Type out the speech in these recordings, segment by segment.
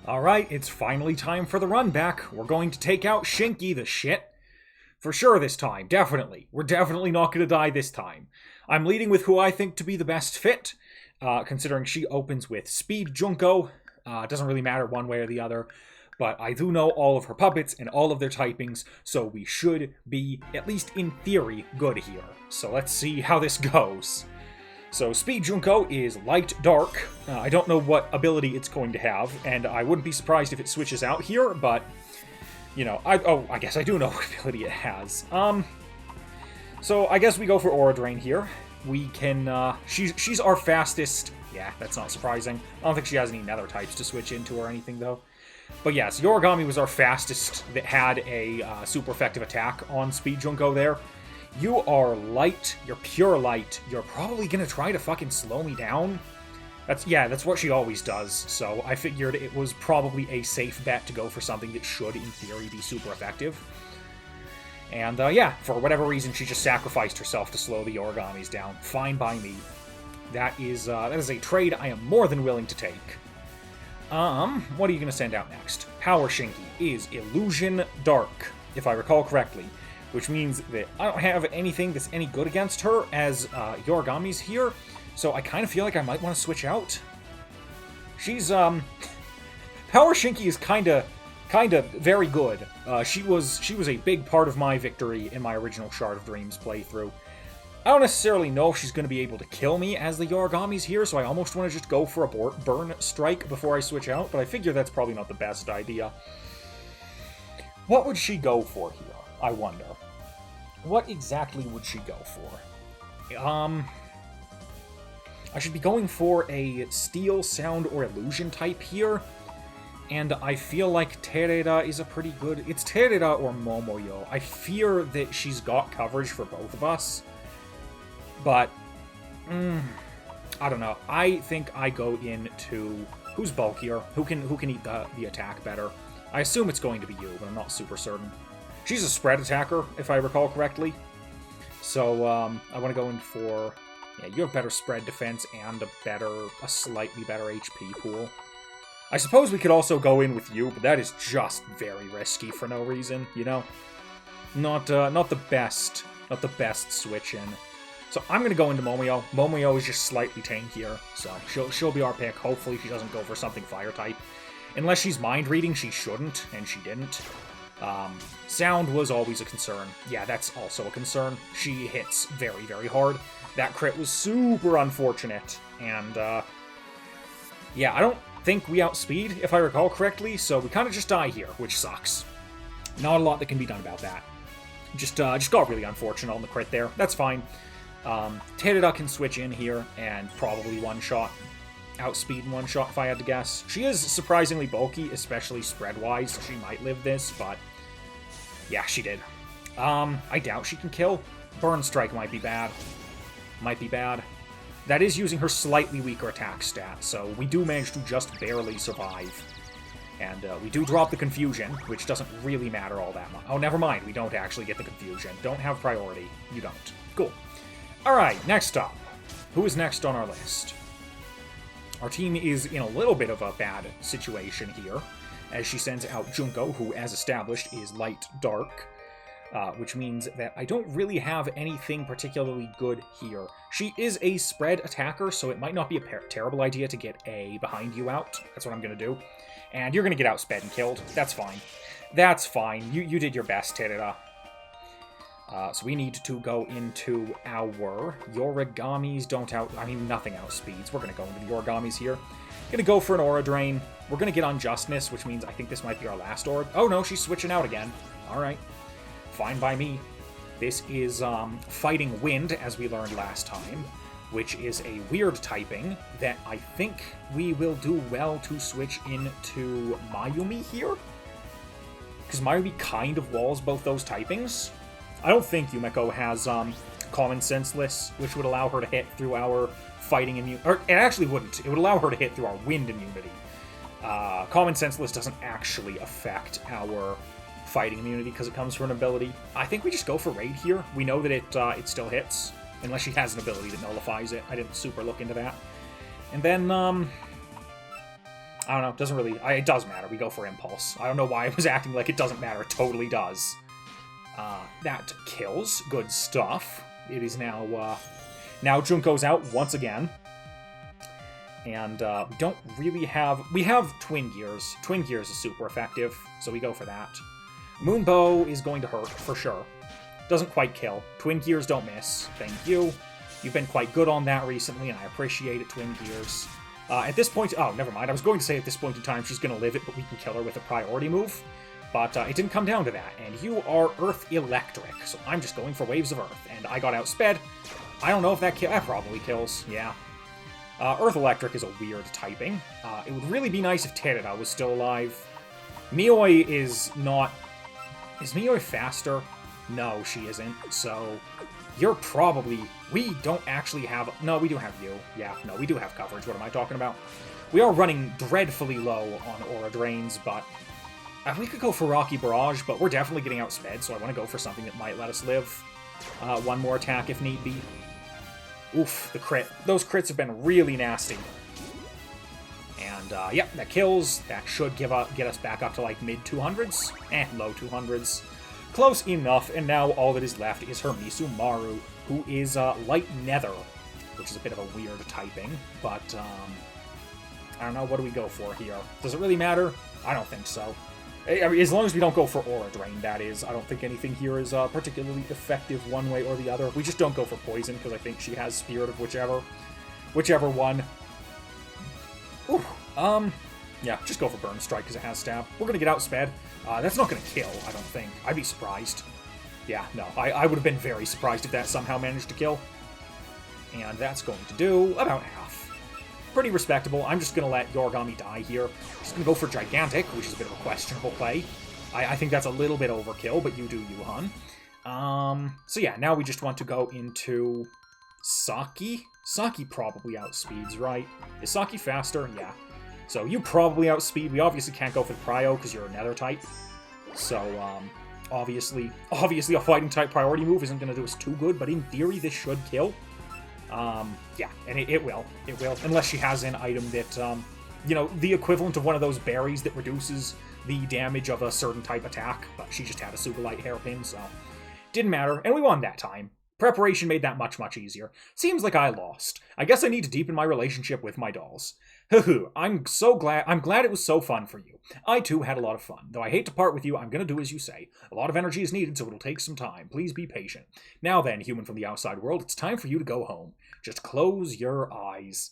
Alright, it's finally time for the run back. We're going to take out Shinky the shit. For sure this time, definitely. We're definitely not going to die this time. I'm leading with who I think to be the best fit, considering she opens with Speed Junko. It doesn't really matter one way or the other, but I do know all of her puppets and all of their typings, so we should be, at least in theory, good here. So let's see how this goes. So Speed Junko is light dark. I don't know what ability it's going to have, and I wouldn't be surprised if it switches out here, but, you know, I guess I do know what ability it has. So I guess we go for Aura Drain here. We can, she's our fastest. Yeah, that's not surprising. I don't think she has any nether types to switch into or anything, though. But yes, Yorigami was our fastest that had a super effective attack on Speed Junko there. You are light, you're pure light, you're probably gonna try to fucking slow me down. That's what she always does, so I figured it was probably a safe bet to go for something that should, in theory, be super effective. And, yeah, for whatever reason, she just sacrificed herself to slow the Origamis down. Fine by me. That is a trade I am more than willing to take. What are you gonna send out next? Power Shinky is Illusion Dark, if I recall correctly. Which means that I don't have anything that's any good against her as Yorigami's here, so I kind of feel like I might want to switch out. She's, Power Shinky is kind of very good. She was a big part of my victory in my original Shard of Dreams playthrough. I don't necessarily know if she's going to be able to kill me as the Yorigami's here, so I almost want to just go for a burn strike before I switch out, but I figure that's probably not the best idea. What would she go for here, I wonder? What exactly would she go for? I should be going for a Steel, Sound, or Illusion type here, and I feel like Tereda is a pretty good... It's Tereda or Momoyo. I fear that she's got coverage for both of us, but I don't know. I think I go into who's bulkier, who can eat the attack better. I assume it's going to be you, but I'm not super certain. She's a spread attacker, if I recall correctly. So, I want to go in for... Yeah, you have better spread defense and a slightly better HP pool. I suppose we could also go in with you, but that is just very risky for no reason, you know? Not the best switch in. So I'm going to go into Momoyo. Momoyo is just slightly tankier, so she'll be our pick. Hopefully she doesn't go for something fire type. Unless she's mind reading, she shouldn't, and she didn't. Sound was always a concern. Yeah, that's also a concern. She hits very, very hard. That crit was super unfortunate, and, yeah, I don't think we outspeed, if I recall correctly, so we kind of just die here, which sucks. Not a lot that can be done about that. Just got really unfortunate on the crit there. That's fine. Tereda can switch in here and probably one-shot. Outspeed in one shot, if I had to guess. She is surprisingly bulky, especially spread-wise, so she might live this, but yeah, she did. I doubt she can kill. Burn Strike might be bad. Might be bad. That is using her slightly weaker attack stat, so we do manage to just barely survive. And we do drop the Confusion, which doesn't really matter all that much. Oh, never mind, we don't actually get the Confusion. Don't have priority. You don't. Cool. Alright, next up. Who is next on our list? Our team is in a little bit of a bad situation here, as she sends out Junko, who, as established, is light-dark, which means that I don't really have anything particularly good here. She is a spread attacker, so it might not be a terrible idea to get a behind you out. That's what I'm going to do. And you're going to get outsped and killed. That's fine. That's fine. You did your best, Tereda. So we need to go into our Yorigamis nothing outspeeds. We're going to go into the Yorigamis here. Going to go for an Aura Drain. We're going to get Unjustness, which means I think this might be our last Aura. Oh no, she's switching out again. Alright. Fine by me. This is Fighting Wind, as we learned last time, which is a weird typing that I think we will do well to switch into Mayumi here. Because Mayumi kind of walls both those typings. I don't think Yumeko has Common Senseless, which would allow her to hit through our fighting immunity. Or it actually wouldn't. It would allow her to hit through our wind immunity. Common Senseless doesn't actually affect our fighting immunity because it comes from an ability. I think we just go for Raid here. We know that it still hits, unless she has an ability that nullifies it. I didn't super look into that. And then, I don't know, it doesn't really... it does matter, we go for Impulse. I don't know why I was acting like it doesn't matter, it totally does. That kills, good stuff. It is now, now Junko's out once again. And, we don't really have... We have Twin Gears. Twin Gears is super effective, so we go for that. Moonbow is going to hurt, for sure. Doesn't quite kill. Twin Gears don't miss. Thank you. You've been quite good on that recently, and I appreciate it, Twin Gears. At this point... Oh, never mind. I was going to say at this point in time she's going to live it, but we can kill her with a priority move. But it didn't come down to that, and you are Earth Electric, so I'm just going for Waves of Earth, and I got outsped. I don't know if that kills. That probably kills, yeah. Earth Electric is a weird typing. It would really be nice if Tereda was still alive. Mioi is not... Is Mioi faster? No, she isn't, so... You're probably... We don't actually have... No, we do have you. Yeah, no, we do have coverage. What am I talking about? We are running dreadfully low on Aura Drains, but... we could go for Rocky Barrage, but we're definitely getting outsped, so I want to go for something that might let us live. One more attack if need be. Oof, the crit. Those crits have been really nasty. And, yep, that kills. That should get us back up to, like, mid-200s. Low 200s. Close enough, and now all that is left is her Misumaru, who is Light Nether, which is a bit of a weird typing, but I don't know, what do we go for here? Does it really matter? I don't think so. I mean, as long as we don't go for Aura Drain, that is. I don't think anything here is particularly effective one way or the other. We just don't go for Poison, because I think she has Spirit of whichever one. Ooh, yeah, just go for Burn Strike, because it has Stab. We're going to get outsped. That's not going to kill, I don't think. I'd be surprised. Yeah, no, I would have been very surprised if that somehow managed to kill. And that's going to do about half. Pretty respectable. I'm just going to let Yorigami die here. Just going to go for Gigantic, which is a bit of a questionable play. I think that's a little bit overkill, but you do you, hun. So yeah, now we just want to go into Saki. Saki probably outspeeds, right? Is Saki faster? Yeah. So you probably outspeed. We obviously can't go for the Prio because you're a Nether type. So, obviously a fighting type priority move isn't going to do us too good, but in theory this should kill. Yeah, and it will. It will. Unless she has an item that, you know, the equivalent of one of those berries that reduces the damage of a certain type attack, but she just had a super light hairpin, so didn't matter, and we won that time. Preparation made that much, much easier. Seems like I lost. I guess I need to deepen my relationship with my dolls. I'm glad it was so fun for you. I too had a lot of fun. Though I hate to part with you, I'm gonna do as you say. A lot of energy is needed, so it'll take some time. Please be patient. Now then, human from the outside world, it's time for you to go home. Just close your eyes.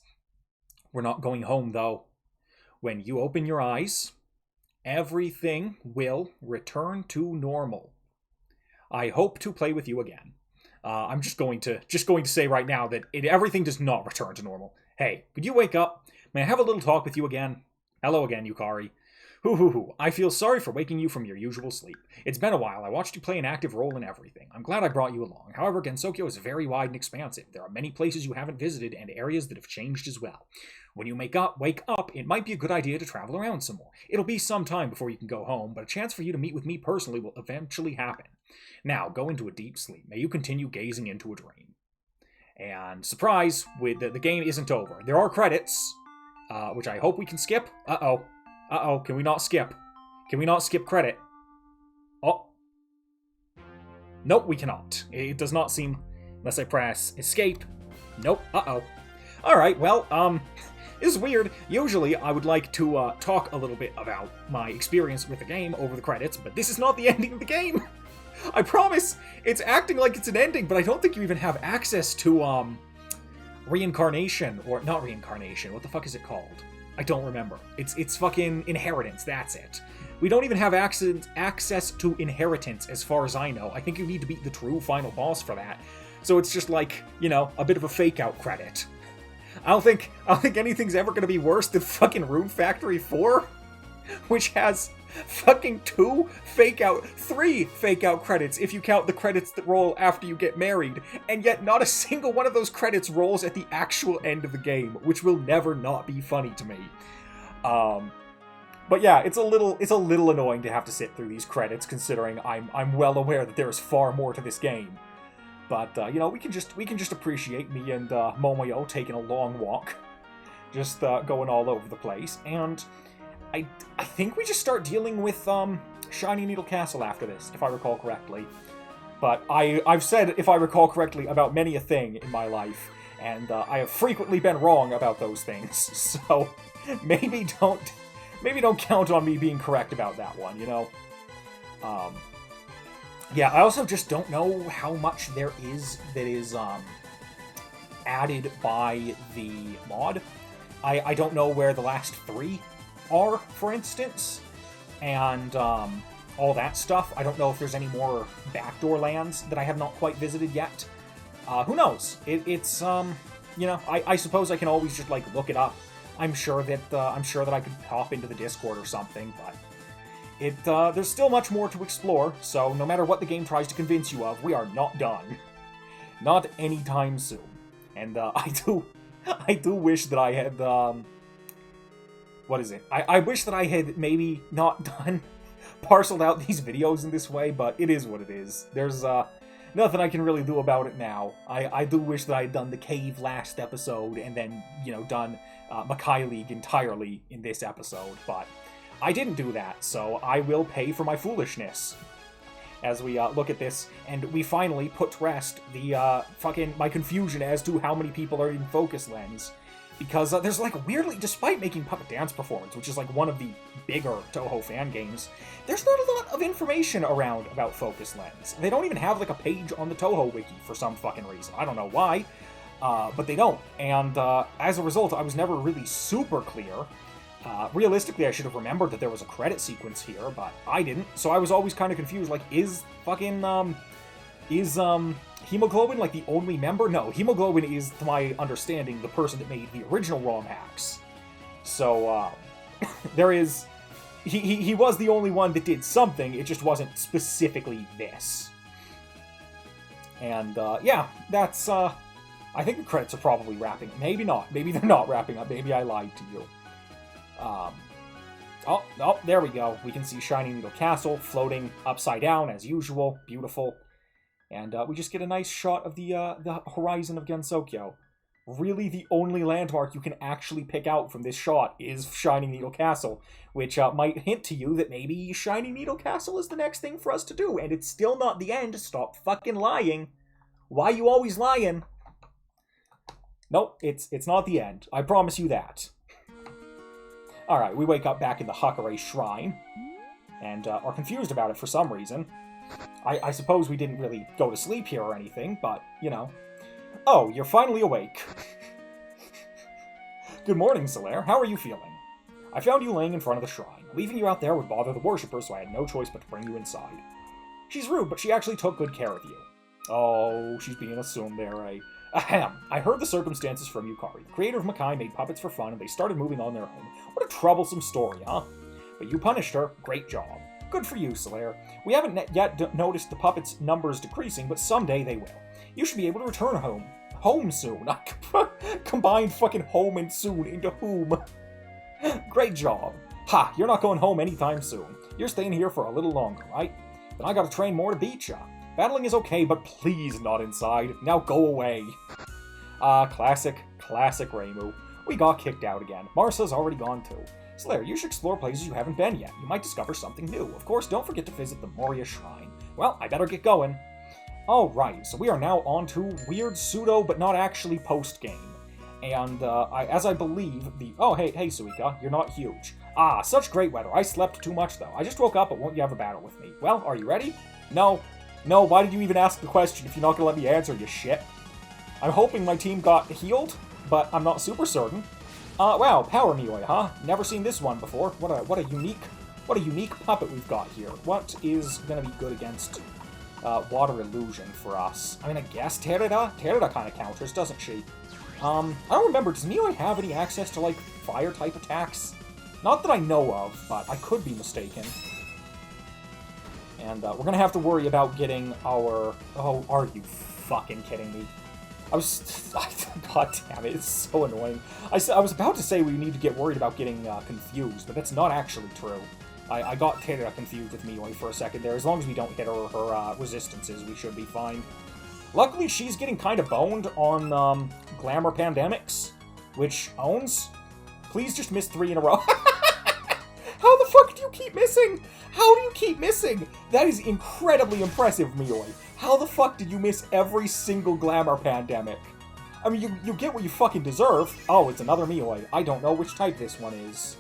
We're not going home, though. When you open your eyes, everything will return to normal. I hope to play with you again. I'm just going to say right now that everything does not return to normal. Hey, could you wake up? May I have a little talk with you again? Hello again, Yukari. I feel sorry for waking you from your usual sleep. It's been a while. I watched you play an active role in everything. I'm glad I brought you along. However, Gensokyo is very wide and expansive. There are many places you haven't visited and areas that have changed as well. When you wake up, it might be a good idea to travel around some more. It'll be some time before you can go home, but a chance for you to meet with me personally will eventually happen. Now, go into a deep sleep. May you continue gazing into a dream. And surprise, the game isn't over. There are credits, which I hope we can skip. Uh-oh, can we not skip? Can we not skip credit? Oh. Nope, we cannot. It does not seem, unless I press escape. Nope, uh-oh. Alright, well, this is weird. Usually, I would like to talk a little bit about my experience with the game over the credits, but this is not the ending of the game! I promise! It's acting like it's an ending, but I don't think you even have access to, reincarnation, or not reincarnation, what the fuck is it called? I don't remember. It's fucking inheritance, that's it. We don't even have access to inheritance, as far as I know. I think you need to beat the true final boss for that. So it's just like, you know, a bit of a fake-out credit. I don't think anything's ever gonna be worse than fucking Rune Factory 4, which has fucking 3 fake-out credits if you count the credits that roll after you get married, and yet not a single one of those credits rolls at the actual end of the game, which will never not be funny to me. But yeah, it's a little annoying to have to sit through these credits, considering I'm well aware that there is far more to this game. But you know, we can just appreciate me and Momoyo taking a long walk, just going all over the place. And I think we just start dealing with Shiny Needle Castle after this, if I recall correctly. But I've said, if I recall correctly, about many a thing in my life, and I have frequently been wrong about those things. So maybe don't count on me being correct about that one, you know? Yeah, I also just don't know how much there is that is added by the mod. I don't know where the last 3 are, for instance, and all that stuff. I don't know if there's any more backdoor lands that I have not quite visited yet. Who knows? It's you know, I suppose I can always just like look it up. I'm sure that I could hop into the Discord or something, but there's still much more to explore. So no matter what the game tries to convince you of, we are not done, not anytime soon. And I do wish that I had what is it? I wish that I had maybe not parceled out these videos in this way, but it is what it is. There's nothing I can really do about it now. I do wish that I had done the cave last episode and then, you know, done Makai League entirely in this episode, but I didn't do that, so I will pay for my foolishness as we look at this, and we finally put to rest the my confusion as to how many people are in Focus Lens. Because there's, like, weirdly, despite making Puppet Dance Performance, which is, like, one of the bigger Touhou fan games, there's not a lot of information around about Focus Lens. They don't even have, like, a page on the Touhou wiki for some fucking reason. I don't know why, but they don't. And as a result, I was never really super clear. Realistically, I should have remembered that there was a credit sequence here, but I didn't. So I was always kind of confused, like, is Hemoglobin, like, the only member? No, Hemoglobin is, to my understanding, the person that made the original ROM hacks. So, there is... He was the only one that did something, it just wasn't specifically this. And, yeah, that's, I think the credits are probably wrapping up. Maybe not. Maybe they're not wrapping up. Maybe I lied to you. Oh, there we go. We can see Shiny Needle Castle floating upside down, as usual. Beautiful. And we just get a nice shot of the horizon of Gensokyo. Really, the only landmark you can actually pick out from this shot is Shiny Needle Castle, which might hint to you that maybe Shiny Needle Castle is the next thing for us to do, and it's still not the end. Stop fucking lying. Why you always lying? Nope, it's not the end. I promise you that. Alright, we wake up back in the Hakare Shrine, and are confused about it for some reason. I suppose we didn't really go to sleep here or anything, but, you know. Oh, you're finally awake. Good morning, Solaire. How are you feeling? I found you laying in front of the shrine. Leaving you out there would bother the worshippers, so I had no choice but to bring you inside. She's rude, but she actually took good care of you. Oh, she's being assumed there, eh? Ahem. I heard the circumstances from Yukari. The creator of Makai made puppets for fun, and they started moving on their own. What a troublesome story, huh? But you punished her. Great job. Good for you, Solaire. We haven't yet noticed the puppets' numbers decreasing, but someday they will. You should be able to return home. Home soon. I combined fucking home and soon into whom. Great job. Ha, you're not going home anytime soon. You're staying here for a little longer, right? Then I gotta train more to beat ya. Battling is okay, but please not inside. Now go away. Classic Reimu. We got kicked out again. Marsa's already gone too. Solaire, you should explore places you haven't been yet. You might discover something new. Of course, don't forget to visit the Moria Shrine. Well, I better get going. Alright, so we are now on to weird pseudo, but not actually post-game. And, as I believe, Oh, hey, Suika, you're not huge. Ah, such great weather. I slept too much, though. I just woke up, but won't you have a battle with me? Well, are you ready? No, why did you even ask the question if you're not gonna let me answer, you shit? I'm hoping my team got healed, but I'm not super certain. Wow, Power Mioi, huh? Never seen this one before. What a unique puppet we've got here. What is gonna be good against Water Illusion for us? I mean, I guess Terada? Terada kind of counters, doesn't she? I don't remember, does Mioi have any access to, like, fire-type attacks? Not that I know of, but I could be mistaken. And we're gonna have to worry about getting our... Oh, are you fucking kidding me? God damn it, it's so annoying. I was about to say we need to get worried about getting confused, but that's not actually true. I got Terada confused with Mioi for a second there. As long as we don't hit her resistances, we should be fine. Luckily, she's getting kind of boned on Glamour Pandemics, which owns. Please just miss 3 in a row. keep missing? How do you keep missing? That is incredibly impressive, Mioi. How the fuck did you miss every single glamour pandemic? I mean, you get what you fucking deserve. Oh, it's another Mioi. I don't know which type this one is.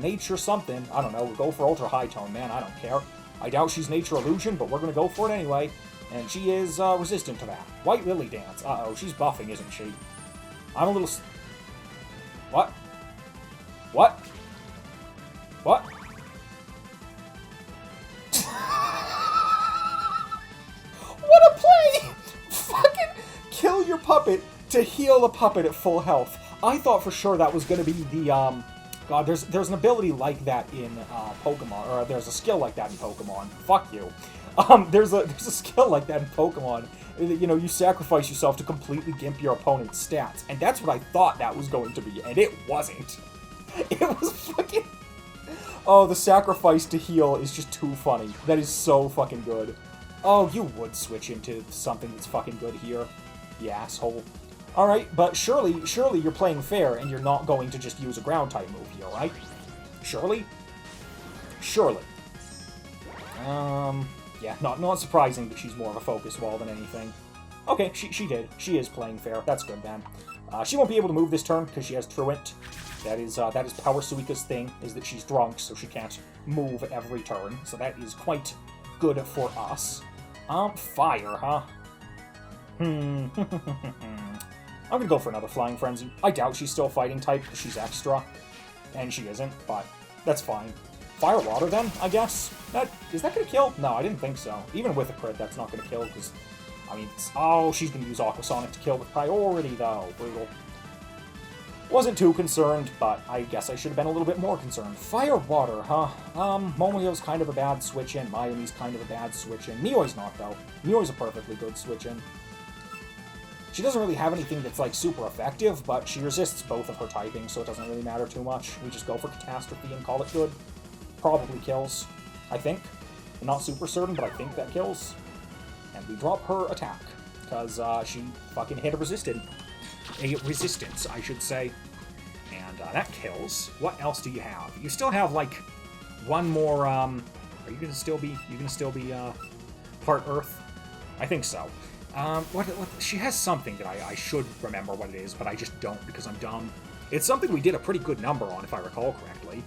Nature something. I don't know. We'll go for ultra high tone, man. I don't care. I doubt she's nature illusion, but we're gonna go for it anyway. And she is, resistant to that. White Lily Dance. Uh-oh, she's buffing, isn't she? I'm a little... What? What? What? What a play! Fucking kill your puppet to heal the puppet at full health. I thought for sure that was going to be the, God, there's an ability like that in, Pokemon, or there's a skill like that in Pokemon. Fuck you. There's a skill like that in Pokemon. You know, you sacrifice yourself to completely gimp your opponent's stats. And that's what I thought that was going to be, and it wasn't. It was fucking... Oh, the sacrifice to heal is just too funny. That is so fucking good. Oh, you would switch into something that's fucking good here. You asshole. Alright, but surely you're playing fair and you're not going to just use a ground-type move here, right? Surely? Surely. Yeah, not surprising that she's more of a focus wall than anything. Okay, she did. She is playing fair. That's good, then. She won't be able to move this turn because she has Truant. That is Power Suika's thing, is that she's drunk, so she can't move every turn. So that is quite good for us. Fire, huh? I'm gonna go for another Flying Frenzy. I doubt she's still fighting type because she's extra. And she isn't, but that's fine. Fire Water, then, I guess? Is that gonna kill? No, I didn't think so. Even with a crit, that's not gonna kill, because... I mean, oh, she's gonna use Aquasonic to kill with priority, though. Brutal. Wasn't too concerned, but I guess I should have been a little bit more concerned. Fire Water, huh? Momoyo's kind of a bad switch-in. Mayumi's kind of a bad switch-in. Mioi's not, though. Mioi's a perfectly good switch-in. She doesn't really have anything that's, like, super effective, but she resists both of her typing, so it doesn't really matter too much. We just go for Catastrophe and call it good. Probably kills, I think. I'm not super certain, but I think that kills. And we drop her attack, because she fucking hit a resistance, I should say. And that kills. What else do you have? You still have, like, one more, are you gonna still be, part Earth? I think so. She has something that I should remember what it is, but I just don't because I'm dumb. It's something we did a pretty good number on, if I recall correctly.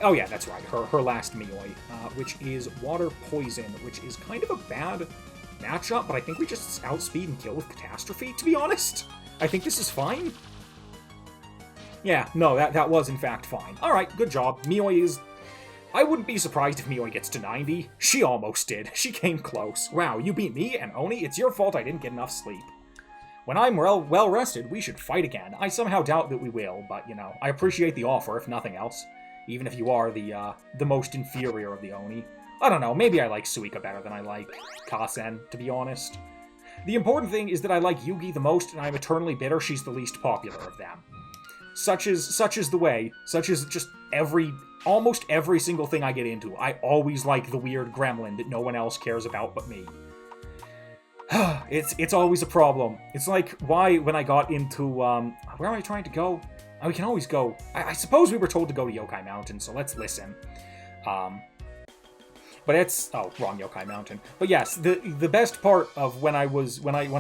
Oh yeah, that's right, her last Mioi, which is Water Poison, which is kind of a bad matchup, but I think we just outspeed and kill with Catastrophe, to be honest. I think this is fine. Yeah, no, that was in fact fine. Alright, good job. Mioi is... I wouldn't be surprised if Mioi gets to 90. She almost did. She came close. Wow, you beat me and Oni? It's your fault I didn't get enough sleep. When I'm well rested, we should fight again. I somehow doubt that we will, but, you know, I appreciate the offer, if nothing else. Even if you are the most inferior of the Oni. I don't know, maybe I like Suika better than I like Kasen, to be honest. The important thing is that I like Yugi the most, and I'm eternally bitter she's the least popular of them. Such is the way. Such is just almost every single thing I get into. I always like the weird gremlin that no one else cares about but me. It's always a problem. It's like, why, when I got into, where am I trying to go? Oh, we can always go... I suppose we were told to go to Yokai Mountain, so let's listen. But it's... Oh, wrong Yokai Mountain. But yes, the best part of when I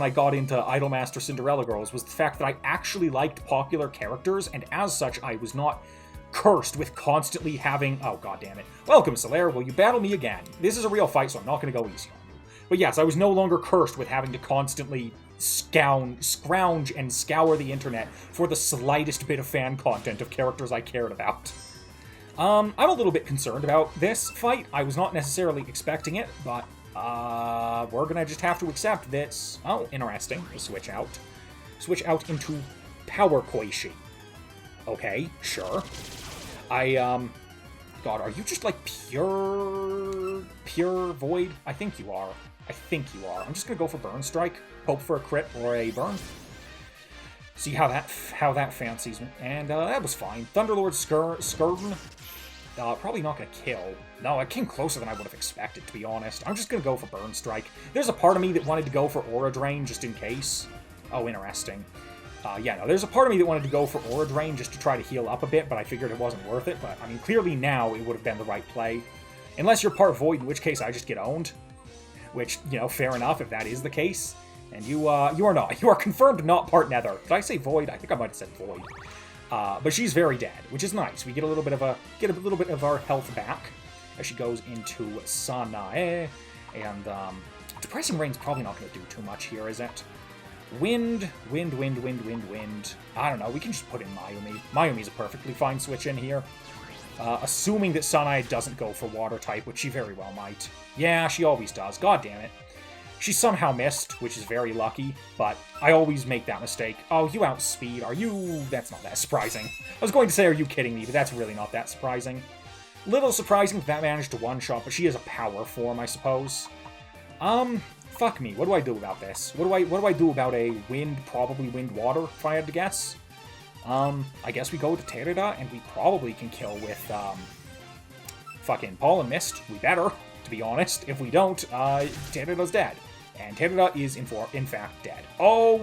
got into Idolmaster Cinderella Girls was the fact that I actually liked popular characters, and as such, I was not cursed with constantly having... Oh, goddammit. Welcome, Solaire. Will you battle me again? This is a real fight, so I'm not going to go easy on you. But yes, I was no longer cursed with having to constantly scrounge and scour the internet for the slightest bit of fan content of characters I cared about. I'm a little bit concerned about this fight. I was not necessarily expecting it, but we're gonna just have to accept this. Oh, interesting. We'll switch out. Switch out into Power Koishi. Okay, sure. God, are you just like pure void? I think you are. I'm just gonna go for Burn Strike. Hope for a crit or a burn. See how that fancies me. And that was fine. Thunderlord Skirn. Probably not gonna kill. No, it came closer than I would have expected, to be honest. I'm just gonna go for Burn Strike. There's a part of me that wanted to go for Aura Drain just in case. Oh, interesting. Yeah, no, there's a part of me that wanted to go for Aura Drain just to try to heal up a bit, but I figured it wasn't worth it. But, I mean, clearly now it would have been the right play. Unless you're part Void, in which case I just get owned. Which, you know, fair enough if that is the case. And you are not. You are confirmed not part Nether. Did I say Void? I think I might have said Void. But she's very dead, which is nice. We get a little bit of our health back as she goes into Sanae. And, Depressing Rain's probably not going to do too much here, is it? Wind. I don't know, we can just put in Mayumi. Mayumi's a perfectly fine switch in here. Assuming that Sanae doesn't go for water type, which she very well might. Yeah, she always does. God damn it. She somehow missed, which is very lucky, but I always make that mistake. Oh, you outspeed. Are you... That's not that surprising. I was going to say, are you kidding me? But that's really not that surprising. Little surprising that managed to one-shot, but she is a power form, I suppose. Fuck me. What do I do about this? What do I do about a wind, probably wind-water, if I had to guess? I guess we go to Terida, and we probably can kill with, fucking Pollen Mist. We better, to be honest. If we don't, Terida's dead. And Terida is, in fact, dead. Oh,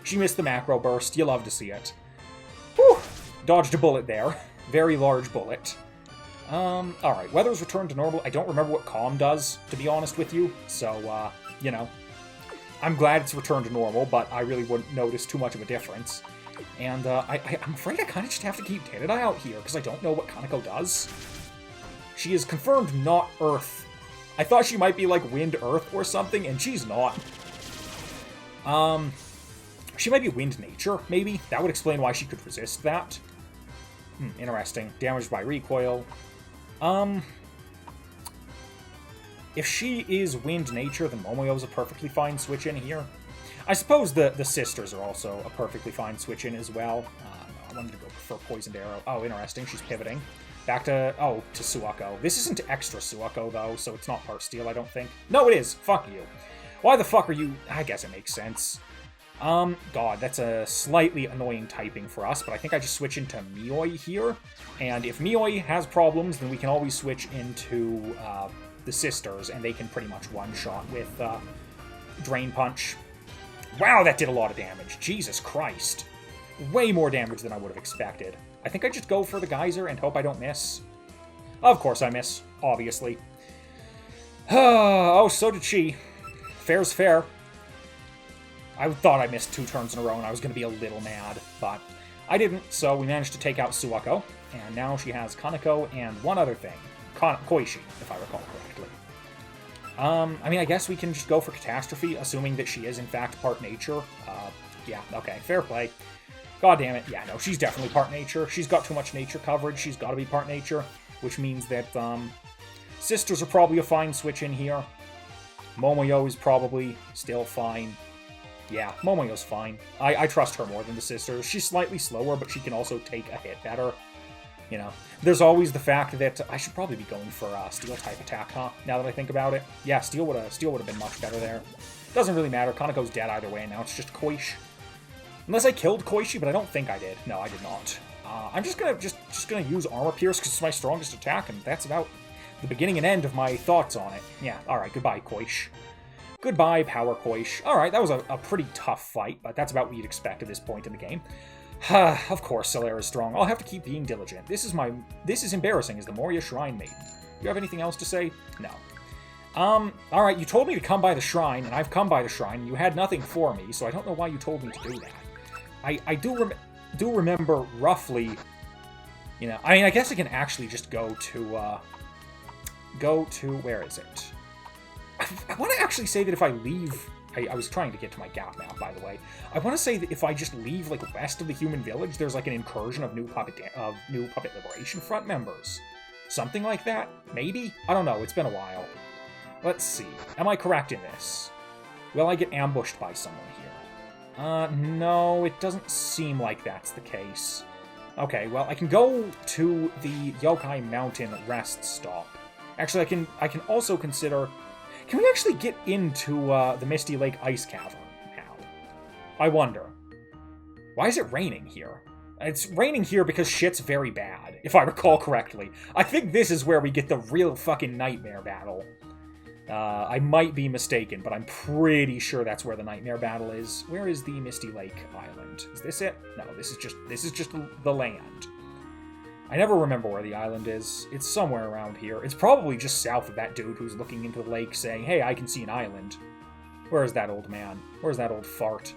she missed the macro burst. You love to see it. Whew! Dodged a bullet there. Very large bullet. Alright, weather's returned to normal. I don't remember what Calm does, to be honest with you. So, you know, I'm glad it's returned to normal, but I really wouldn't notice too much of a difference. And, I'm afraid I kind of just have to keep Terida out here, because I don't know what Kaneko does. She is confirmed not Earth. I thought she might be, like, Wind Earth or something, and she's not. She might be Wind Nature, maybe? That would explain why she could resist that. Interesting. Damaged by recoil. If she is Wind Nature, then Momoyo's a perfectly fine switch in here. I suppose the sisters are also a perfectly fine switch in as well. No, I wanted to go for Poisoned Arrow. Oh, interesting. She's pivoting. Back to Suwako. This isn't extra Suwako, though, so it's not part Steel, I don't think. No, it is. Fuck you. Why the fuck are you... I guess it makes sense. God, that's a slightly annoying typing for us, but I think I just switch into Mioi here. And if Mioi has problems, then we can always switch into the sisters, and they can pretty much one-shot with Drain Punch. Wow, that did a lot of damage. Jesus Christ. Way more damage than I would have expected. I think I just go for the Geyser and hope I don't miss. Of course I miss, obviously. Oh, so did she. Fair's fair. I thought I missed 2 turns in a row and I was going to be a little mad, but I didn't, so we managed to take out Suwako, and now she has Kaneko and one other thing. Koishi, if I recall correctly. I mean, I guess we can just go for Catastrophe, assuming that she is, in fact, part Nature. Yeah, okay, fair play. God damn it, yeah, no, she's definitely part Nature. She's got too much Nature coverage, she's got to be part Nature, which means that, Sisters are probably a fine switch in here. Momoyo is probably still fine. Yeah, Momoyo's fine. I trust her more than the sisters. She's slightly slower, but she can also take a hit better. You know, there's always the fact that I should probably be going for Steel type attack, huh? Now that I think about it. Yeah, Steel would have been much better there. Doesn't really matter. Kaneko's dead either way, now it's just Koishi. Unless I killed Koishi, but I don't think I did. No, I did not. I'm just gonna use Armor Pierce because it's my strongest attack, and that's about the beginning and end of my thoughts on it. Yeah, alright, goodbye, Koishi. Goodbye, Power Koishi. Alright, that was a pretty tough fight, but that's about what you'd expect at this point in the game. Of course, Solera is strong. I'll have to keep being diligent. This is embarrassing as the Moria Shrine Maiden. Do you have anything else to say? No. Alright, you told me to come by the shrine, and I've come by the shrine, and you had nothing for me, so I don't know why you told me to do that. I do remember roughly, you know, I mean, I guess I can actually just go to, where is it? I want to actually say that if I leave... I was trying to get to my gap map, by the way. I want to say that if I just leave, like, west of the human village, there's, like, an incursion of new Puppet Liberation Front members. Something like that? Maybe? I don't know. It's been a while. Let's see. Am I correct in this? Will I get ambushed by someone here? No, it doesn't seem like that's the case. Okay, well, I can go to the Yokai Mountain rest stop. Actually, I can also consider... Can we actually get into the Misty Lake Ice Cavern now? I wonder. Why is it raining here? It's raining here because shit's very bad, if I recall correctly. I think this is where we get the real fucking nightmare battle. I might be mistaken, but I'm pretty sure that's where the Nightmare Battle is. Where is the Misty Lake Island? Is this it? No, this is just the land. I never remember where the island is. It's somewhere around here. It's probably just south of that dude who's looking into the lake saying, hey, I can see an island. Where is that old man? Where's that old fart?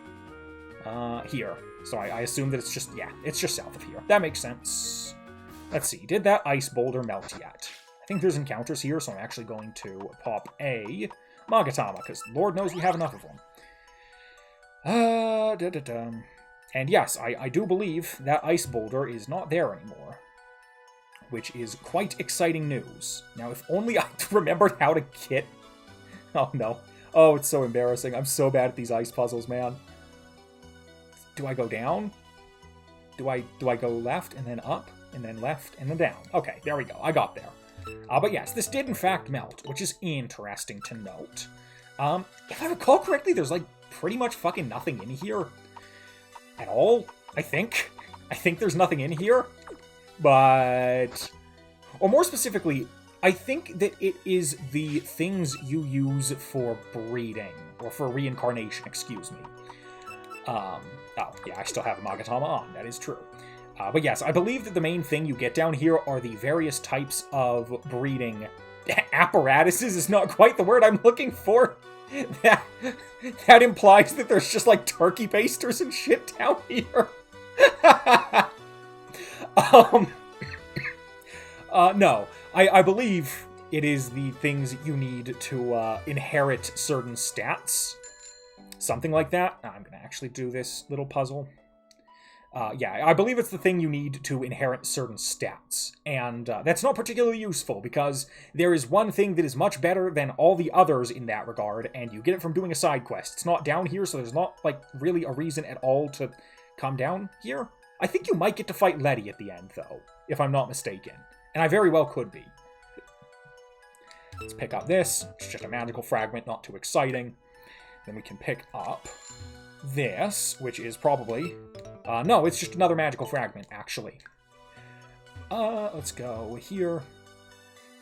Here. So I assume that it's just, yeah, it's just south of here. That makes sense. Let's see. Did that ice boulder melt yet? I think there's encounters here, so I'm actually going to pop a Magatama, because Lord knows we have enough of them. And yes, I do believe that ice boulder is not there anymore, which is quite exciting news. Now, if only I remembered how to get... Oh, no. Oh, it's so embarrassing. I'm so bad at these ice puzzles, man. Do I go down? Do I go left and then up and then left and then down? Okay, there we go. I got there. But yes, this did in fact melt, which is interesting to note. If I recall correctly, there's like pretty much fucking nothing in here at all, I think. I think there's nothing in here, but... Or more specifically, I think that it is the things you use for breeding, or for reincarnation, excuse me. Oh, yeah, I still have a Magatama on, that is true. But yes, I believe that the main thing you get down here are the various types of breeding apparatuses is not quite the word I'm looking for. That implies that there's just like turkey basters and shit down here. No, I believe it is the things you need to inherit certain stats. Something like that. I'm going to actually do this little puzzle. Yeah, I believe it's the thing you need to inherit certain stats. And that's not particularly useful, because there is one thing that is much better than all the others in that regard, and you get it from doing a side quest. It's not down here, so there's not, like, really a reason at all to come down here. I think you might get to fight Letty at the end, though, if I'm not mistaken. And I very well could be. Let's pick up this. It's just a magical fragment, not too exciting. Then we can pick up this, which is probably... no, it's just another magical fragment, actually. Let's go here.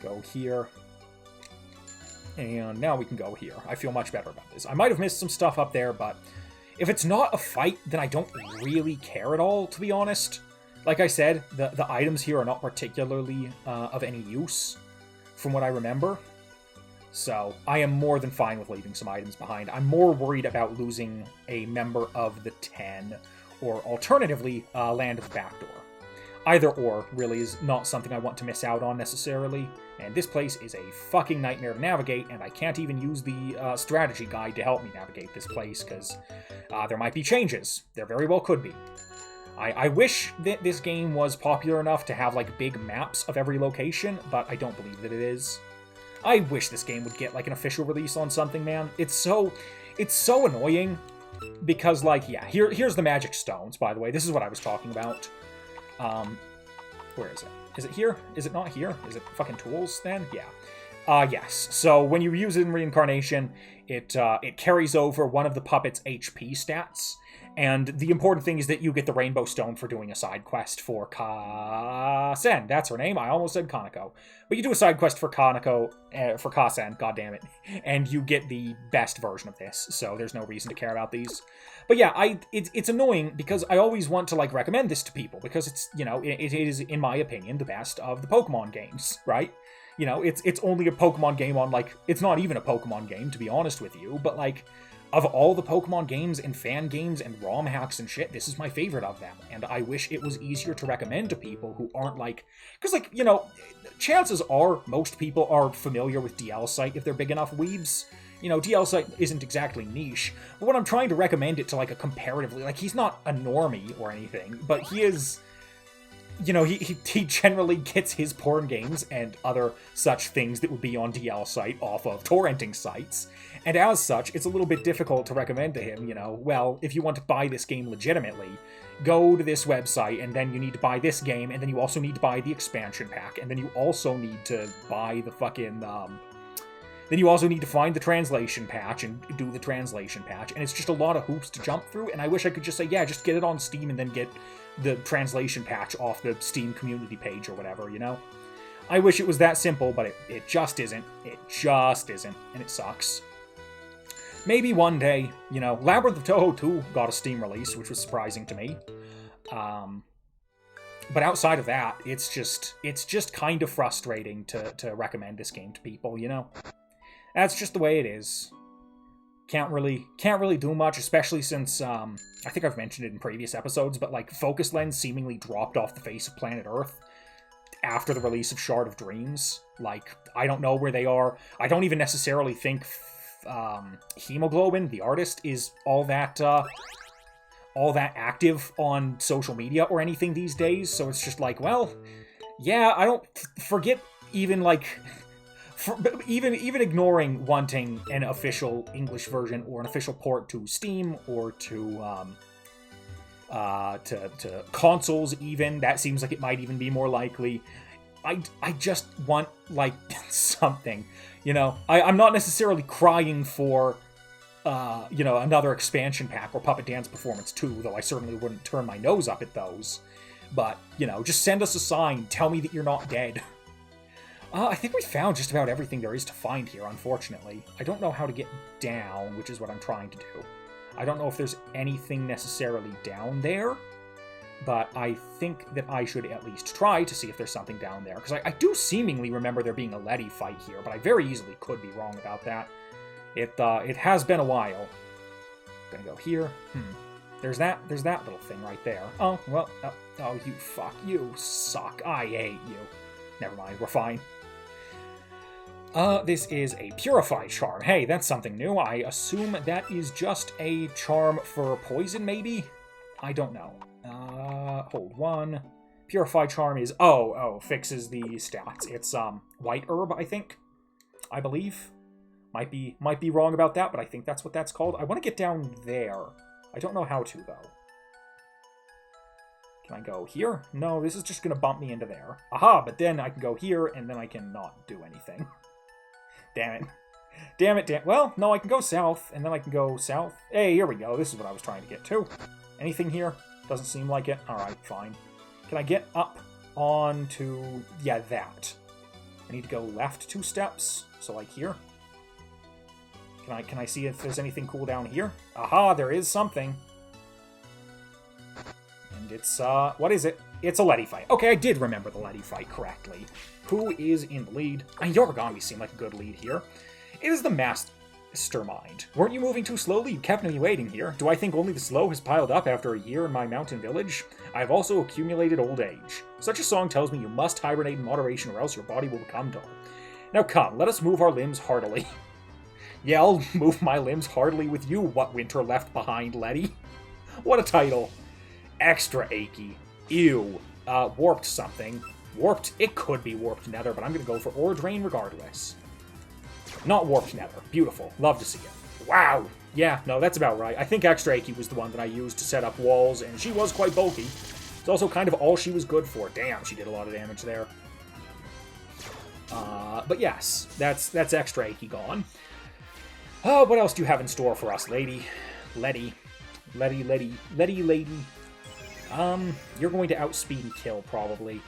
Go here. And now we can go here. I feel much better about this. I might have missed some stuff up there, but if it's not a fight, then I don't really care at all, to be honest. Like I said, the items here are not particularly of any use, from what I remember. So, I am more than fine with leaving some items behind. I'm more worried about losing a member of the 10, or alternatively, Land of the Backdoor. Either or really is not something I want to miss out on necessarily, and this place is a fucking nightmare to navigate, and I can't even use the strategy guide to help me navigate this place, because there might be changes. There very well could be. I wish that this game was popular enough to have, like, big maps of every location, but I don't believe that it is. I wish this game would get, like, an official release on something, man. It's so annoying, because, like, yeah, here's the magic stones, by the way. This is what I was talking about. Where is it? Is it here? Is it not here? Is it fucking tools, then? Yeah. Yes. So, when you use it in Reincarnation, it carries over one of the puppet's HP stats, and the important thing is that you get the Rainbow Stone for doing a side quest for Ka-sen. That's her name. I almost said Kaneko. But you do a side quest for for Ka-sen, goddammit, and you get the best version of this, so there's no reason to care about these. But yeah, it's annoying because I always want to, like, recommend this to people, because it's, you know, it is, in my opinion, the best of the Pokemon games, right? You know, it's only a Pokemon game on, like, it's not even a Pokemon game, to be honest with you, but, like, of all the Pokemon games and fan games and ROM hacks and shit, this is my favorite of them, and I wish it was easier to recommend to people who aren't, like... Because, like, you know, chances are most people are familiar with DL Site if they're big enough weebs. You know, DL Site isn't exactly niche, but when I'm trying to recommend it to, like, a comparatively... Like, he's not a normie or anything, but he is... You know, he generally gets his porn games and other such things that would be on DL Site off of torrenting sites, and as such, it's a little bit difficult to recommend to him, you know, well, if you want to buy this game legitimately, go to this website, and then you need to buy this game, and then you also need to buy the expansion pack, and then you also need to buy the fucking, then you also need to find the translation patch and do the translation patch, and it's just a lot of hoops to jump through, and I wish I could just say, yeah, just get it on Steam and then get the translation patch off the Steam community page or whatever, you know? I wish it was that simple, but it just isn't. It just isn't, and it sucks. Maybe one day, you know, Labyrinth of Touhou 2 got a Steam release, which was surprising to me. But outside of that, it's just kind of frustrating to recommend this game to people, you know? That's just the way it is. Can't really do much, especially since, I think I've mentioned it in previous episodes, but, like, Focus Lens seemingly dropped off the face of planet Earth after the release of Shard of Dreams. Like, I don't know where they are. I don't even necessarily think Hemoglobin, the artist, is all that active on social media or anything these days, so it's just like, well, yeah, I don't forget even, like, even ignoring wanting an official English version or an official port to Steam or to consoles even. That seems like it might even be more likely. I just want, like, something, you know? I'm not necessarily crying for, you know, another expansion pack or Puppet Dance Performance 2, though I certainly wouldn't turn my nose up at those. But, you know, just send us a sign, tell me that you're not dead. I think we found just about everything there is to find here, unfortunately. I don't know how to get down, which is what I'm trying to do. I don't know if there's anything necessarily down there, but I think that I should at least try to see if there's something down there, because I do seemingly remember there being a Letty fight here, but I very easily could be wrong about that. It has been a while. Gonna go here. There's that little thing right there. Oh, well, oh, you fuck. You suck. I hate you. Never mind, we're fine. This is a Purify Charm. Hey, that's something new. I assume that is just a charm for poison, maybe? I don't know. Hold one. Purify Charm is... Oh, fixes the stats. It's, White Herb, I think. I believe. Might be wrong about that, but I think that's what that's called. I want to get down there. I don't know how to, though. Can I go here? No, this is just going to bump me into there. Aha, but then I can go here, and then I can not do anything. Damn it. Damn it. Well, no, I can go south, and then I can go south. Hey, here we go. This is what I was trying to get to. Anything here? Doesn't seem like it. Alright, fine. Can I get up onto... Yeah, that. I need to go left 2 steps. So, like, here. Can I see if there's anything cool down here? Aha, there is something. And it's, what is it? It's a Letty fight. Okay, I did remember the Letty fight correctly. Who is in the lead? Yorigami seemed like a good lead here. It is the Mastermind. Weren't you moving too slowly? You kept me waiting here. Do I think only the slow has piled up after a year in my mountain village? I have also accumulated old age. Such a song tells me you must hibernate in moderation or else your body will become dull. Now come, let us move our limbs heartily. Yeah, I'll move my limbs heartily with you, what winter left behind, Letty. What a title. Extra achy. Ew. Warped something. Warped? It could be Warped Nether, but I'm going to go for Ore Drain regardless. Not Warped Nether. Beautiful. Love to see it. Wow. Yeah, no, that's about right. I think Extra Achy was the one that I used to set up walls, and she was quite bulky. It's also kind of all she was good for. Damn, she did a lot of damage there. But yes, that's Extra Achy gone. What else do you have in store for us, lady? Letty. You're going to outspeed and kill, probably.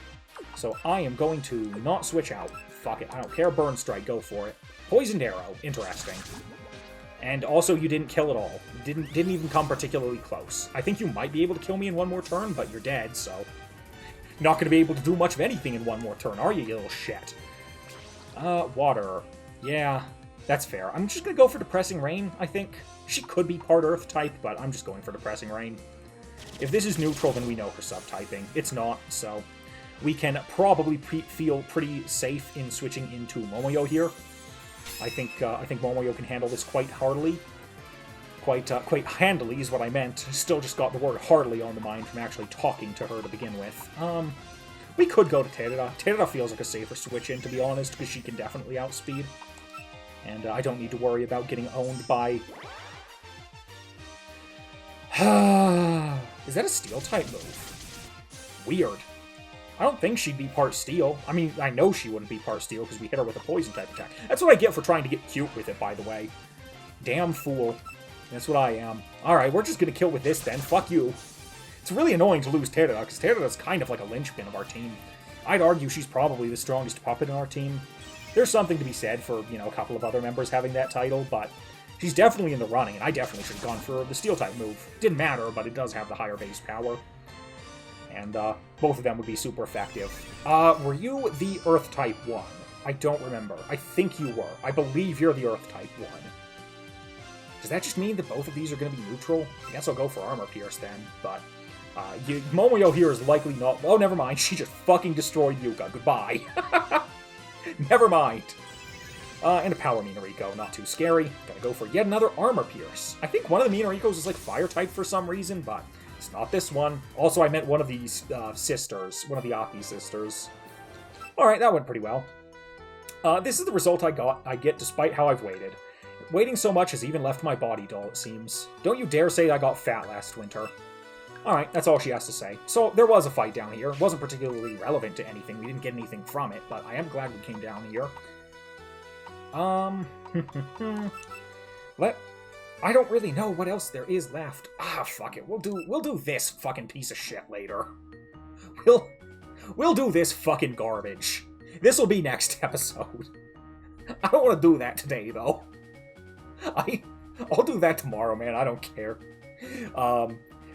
So I am going to not switch out. Fuck it, I don't care. Burn Strike, go for it. Poisoned Arrow, interesting. And also, you didn't kill at all. Didn't even come particularly close. I think you might be able to kill me in one more turn, but you're dead, so... Not going to be able to do much of anything in one more turn, are you little shit? Water. Yeah, that's fair. I'm just going to go for Depressing Rain, I think. She could be part Earth type, but I'm just going for Depressing Rain. If this is neutral, then we know her subtyping. It's not, so... We can probably feel pretty safe in switching into Momoyo here. I think Momoyo can handle this quite heartily. Quite handily is what I meant. Still just got the word heartily on the mind from actually talking to her to begin with. We could go to Terera. Terera feels like a safer switch in, to be honest, because she can definitely outspeed. And I don't need to worry about getting owned by... Is that a Steel-type move? Weird. I don't think she'd be part Steel. I mean, I know she wouldn't be part Steel because we hit her with a Poison-type attack. That's what I get for trying to get cute with it, by the way. Damn fool. That's what I am. Alright, we're just gonna kill with this then. Fuck you. It's really annoying to lose Terera, because Terera's kind of like a linchpin of our team. I'd argue she's probably the strongest puppet in our team. There's something to be said for, you know, a couple of other members having that title, but she's definitely in the running, and I definitely should have gone for the Steel-type move. Didn't matter, but it does have the higher base power. And both of them would be super effective. Were you the Earth-type one? I don't remember. I think you were. I believe you're the Earth-type one. Does that just mean that both of these are going to be neutral? I guess I'll go for Armor Pierce then, but Momoyo here is likely not... Oh, never mind. She just fucking destroyed Yuka. Goodbye. Never mind. And a Power Minariko. Not too scary. Gotta go for yet another Armor Pierce. I think one of the Minarikos is like Fire-type for some reason, but it's not this one. Also, I meant one of these sisters. One of the Aki sisters. Alright, that went pretty well. This is the result I get despite how I've waited. Waiting so much has even left my body dull, it seems. Don't you dare say I got fat last winter. Alright, that's all she has to say. So, there was a fight down here. It wasn't particularly relevant to anything. We didn't get anything from it, but I am glad we came down here. I don't really know what else there is left. Ah, fuck it. We'll do this fucking piece of shit later. We'll do this fucking garbage. This'll be next episode. I don't want to do that today, though. I'll do that tomorrow, man. I don't care.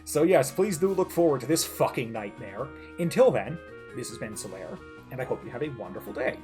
So yes, please do look forward to this fucking nightmare. Until then, this has been Solaire, and I hope you have a wonderful day.